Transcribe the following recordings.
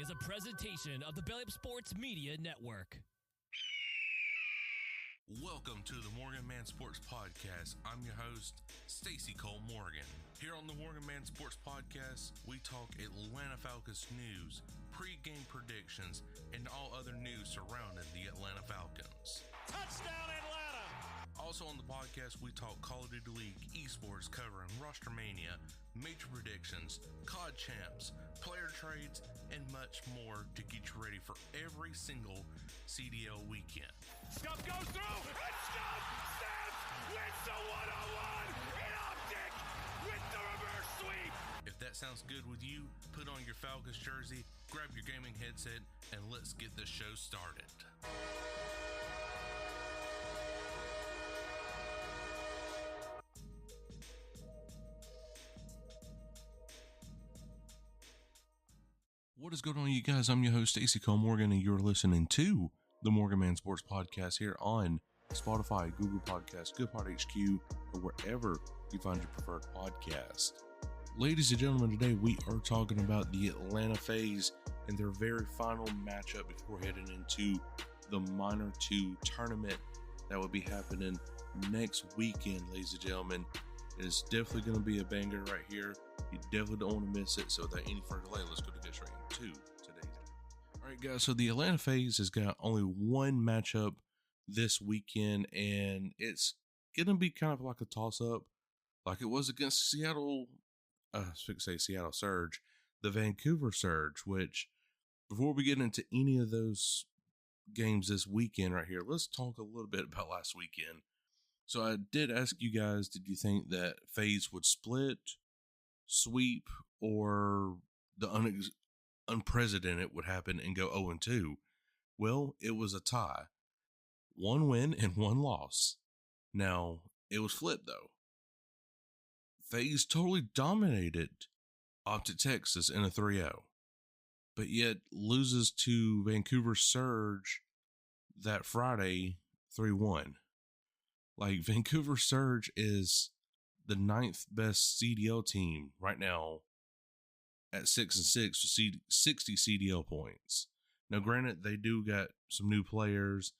is a presentation of the Belly Up Sports Media Network. Welcome to the MorganMan Sports Podcast. I'm your host, Stacy Cole Morgan. Here on the MorganMan Sports Podcast, we talk Atlanta Falcons news, pre-game predictions, and all other news surrounding the Atlanta Falcons. Touchdown, Atlanta! Also on the podcast, we talk Call of Duty League, Esports, covering Roster Mania, major predictions, COD champs, player trades, and much more to get you ready for every single CDL weekend. Scuff goes through, and Scuff snaps, wins the one-on-one, and Optic with the reverse sweep. If that sounds good with you, put on your Falcons jersey, grab your gaming headset, and let's get this show started. What is going on, you guys? I'm your host, Stacy Cole Morgan, and you're listening to the MorganMan Sports Podcast here on Spotify, Google Podcasts, Goodpod HQ, or wherever you find your preferred podcast. Ladies and gentlemen, today we are talking about the Atlanta FaZe and their very final matchup before heading into the Minor 2 tournament that will be happening next weekend, ladies and gentlemen. It is definitely going to be a banger right here. You definitely don't want to miss it. So without any further delay, let's go to get straight into today's video. All right, guys. So the Atlanta FaZe has got only one matchup this weekend, and it's going to be kind of like a toss-up, like it was against Seattle. I should say Seattle Surge, the Vancouver Surge. Which, before we get into any of those games this weekend right here, let's talk a little bit about last weekend. So I did ask you guys, did you think that FaZe would split, sweep, or the unprecedented would happen and go 0-2? Well, it was a tie. One win and one loss. Now, it was flipped though. FaZe totally dominated Optic Texas in a 3-0, but yet loses to Vancouver Surge that Friday 3-1. Like, Vancouver Surge is the 9th best CDL team right now at 6-6 with 60 CDL points. Now, granted, they do got some new players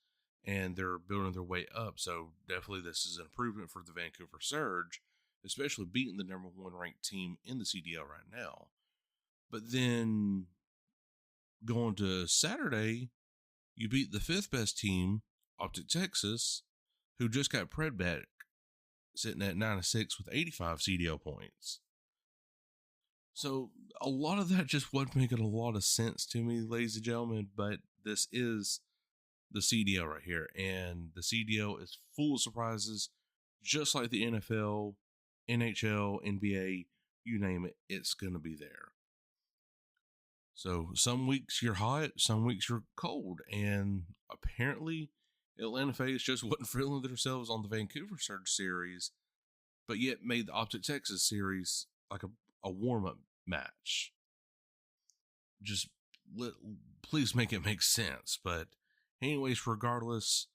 and they're building their way up, so definitely this is an improvement for the Vancouver Surge, especially beating the number 1 ranked team in the CDL right now. But then going to Saturday, you beat the 5th best team, Optic Texas, who just got pred back, sitting at 9-6 with 85 CDL points. So a lot of that just wasn't making a lot of sense to me, ladies and gentlemen, but this is the CDL right here, and the CDL is full of surprises, just like the NFL, NHL, NBA, you name it, it's going to be there. So some weeks you're hot, some weeks you're cold, and apparently Atlanta FaZe just wasn't feeling themselves on the Vancouver Surge series, but yet made the Optic Texas series like a warm-up match. Just please make it make sense. But anyways, regardless,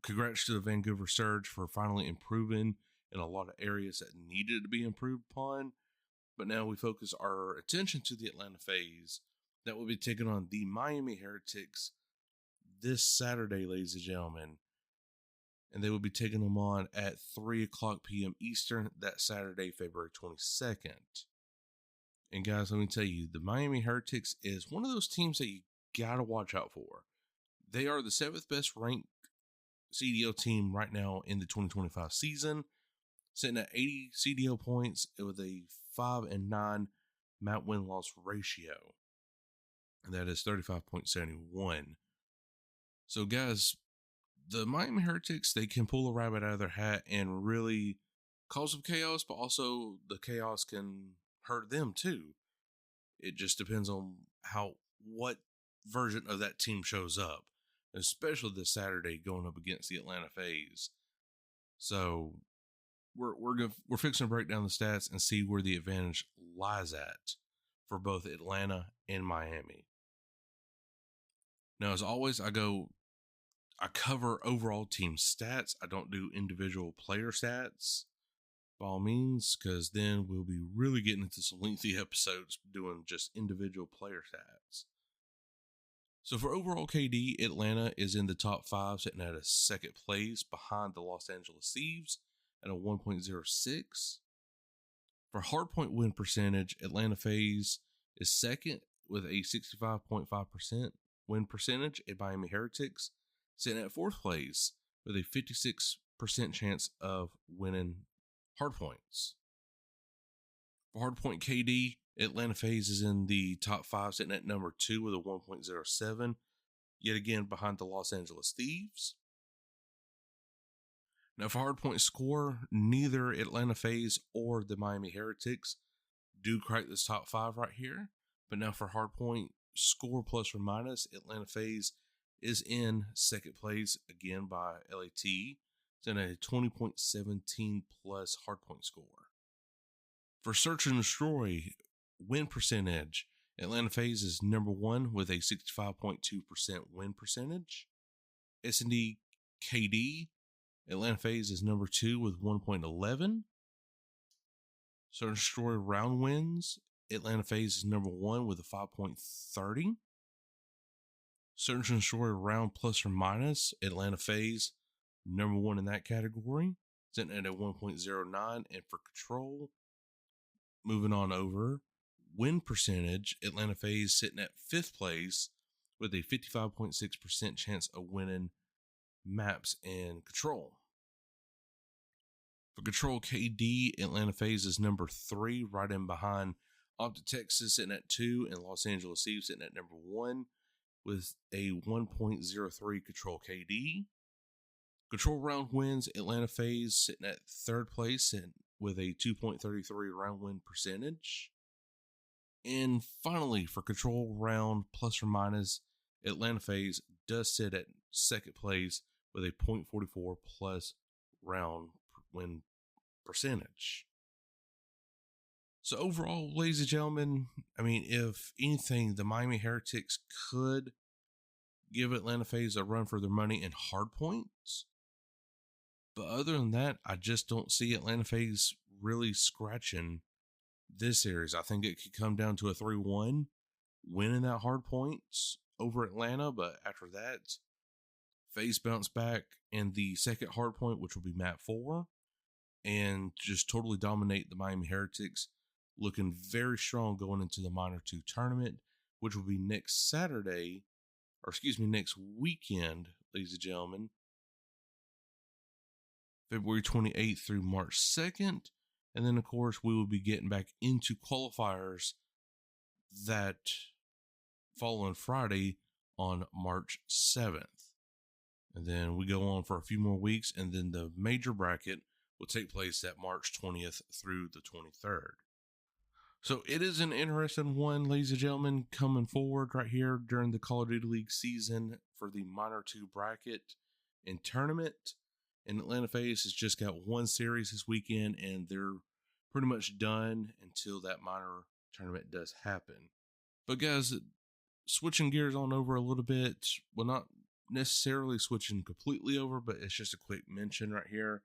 congrats to the Vancouver Surge for finally improving in a lot of areas that needed to be improved upon. But now we focus our attention to the Atlanta FaZe that will be taking on the Miami Heretics this Saturday, ladies and gentlemen. And they will be taking them on at 3:00 p.m. Eastern that Saturday, February 22nd. And guys, let me tell you, the Miami Heretics is one of those teams that you got to watch out for. They are the 7th best ranked CDL team right now in the 2025 season, sitting at 80 CDL points with a 5-9 map win-loss ratio. And that is 35.71. So guys, the Miami Heretics, they can pull a rabbit out of their hat and really cause some chaos, but also the chaos can hurt them too. It just depends on what version of that team shows up, especially this Saturday going up against the Atlanta FaZe. So we're fixing to break down the stats and see where the advantage lies at for both Atlanta and Miami. Now, as always, I cover overall team stats. I don't do individual player stats by all means, because then we'll be really getting into some lengthy episodes doing just individual player stats. So for overall KD, Atlanta is in the top 5, sitting at a second place behind the Los Angeles Thieves at a 1.06. For hardpoint win percentage, Atlanta FaZe is second with a 65.5% win percentage, and Miami Heretics sitting at fourth place with a 56% chance of winning hardpoints. For hardpoint KD, Atlanta FaZe is in the top 5, sitting at number 2 with a 1.07, yet again behind the Los Angeles Thieves. Now for hardpoint score, neither Atlanta FaZe or the Miami Heretics do crack this top 5 right here. But now for hardpoint score plus or minus, Atlanta FaZe is in second place again by LAT. It's in a 20.17 plus hardpoint score. For search and destroy win percentage, Atlanta FaZe is number 1 with a 65.2% win percentage. S&D KD, Atlanta FaZe is number 2 with 1.11. Search and destroy round wins, Atlanta FaZe is number 1 with a 5.30. Search and destroy round plus or minus, Atlanta FaZe number 1 in that category, sitting at a 1.09. And for control, moving on over, win percentage, Atlanta FaZe sitting at 5th place with a 55.6% chance of winning maps and control. For control KD, Atlanta FaZe is number 3, right in behind Optic Texas sitting at 2 and Los Angeles Thieves sitting at number 1 with a 1.03 control KD. Control round wins, Atlanta FaZe sitting at 3rd place and with a 2.33 round win percentage. And finally, for control round plus or minus, Atlanta FaZe does sit at 2nd place with a 0.44 plus round win percentage. So overall, ladies and gentlemen, I mean, if anything, the Miami Heretics could give Atlanta FaZe a run for their money in hard points. But other than that, I just don't see Atlanta FaZe really scratching this series. I think it could come down to a 3-1, winning that hard points over Atlanta. But after that, FaZe bounce back in the second hard point, which will be map 4, and just totally dominate the Miami Heretics, looking very strong going into the Minor 2 tournament, which will be next weekend, ladies and gentlemen, February 28th through March 2nd. And then, of course, we will be getting back into qualifiers that following Friday on March 7th. And then we go on for a few more weeks, and then the major bracket will take place at March 20th through the 23rd. So it is an interesting one, ladies and gentlemen, coming forward right here during the Call of Duty League season for the Minor 2 bracket and tournament. And Atlanta FaZe has just got one series this weekend, and they're pretty much done until that minor tournament does happen. But guys, switching gears on over a little bit, well, not necessarily switching completely over, but it's just a quick mention right here.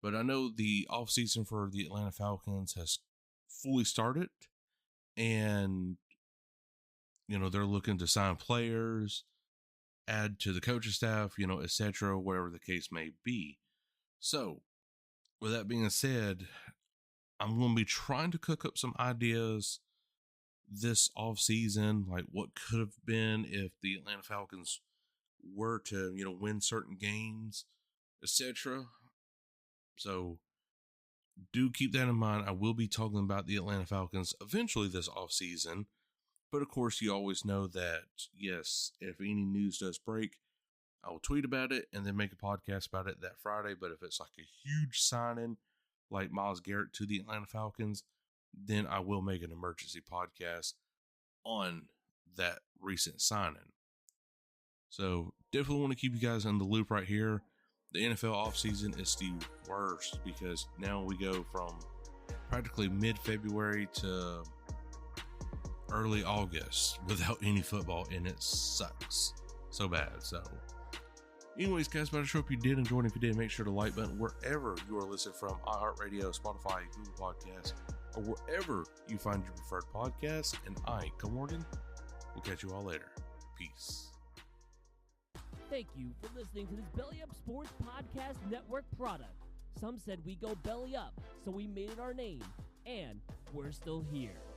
But I know the offseason for the Atlanta Falcons has fully started, and they're looking to sign players, add to the coaching staff, etc., whatever the case may be. So with that being said, I'm going to be trying to cook up some ideas this offseason, like what could have been if the Atlanta Falcons were to win certain games, etc. So do keep that in mind. I will be talking about the Atlanta Falcons eventually this offseason. But of course, you always know that, yes, if any news does break, I will tweet about it and then make a podcast about it that Friday. But if it's like a huge signing, like Myles Garrett to the Atlanta Falcons, then I will make an emergency podcast on that recent signing. So definitely want to keep you guys in the loop right here. The NFL offseason is the worst because now we go from practically mid-February to early August without any football, and it sucks so bad. So anyways, guys, but I hope you did enjoy, and if you did, make sure to like button wherever you are listening from, iHeartRadio, Spotify, Google Podcasts, or wherever you find your preferred podcast. And I, Cole Morgan, will catch you all later. Peace. Thank you for listening to this Belly Up Sports Podcast Network product. Some said we go belly up, so we made it our name, and we're still here.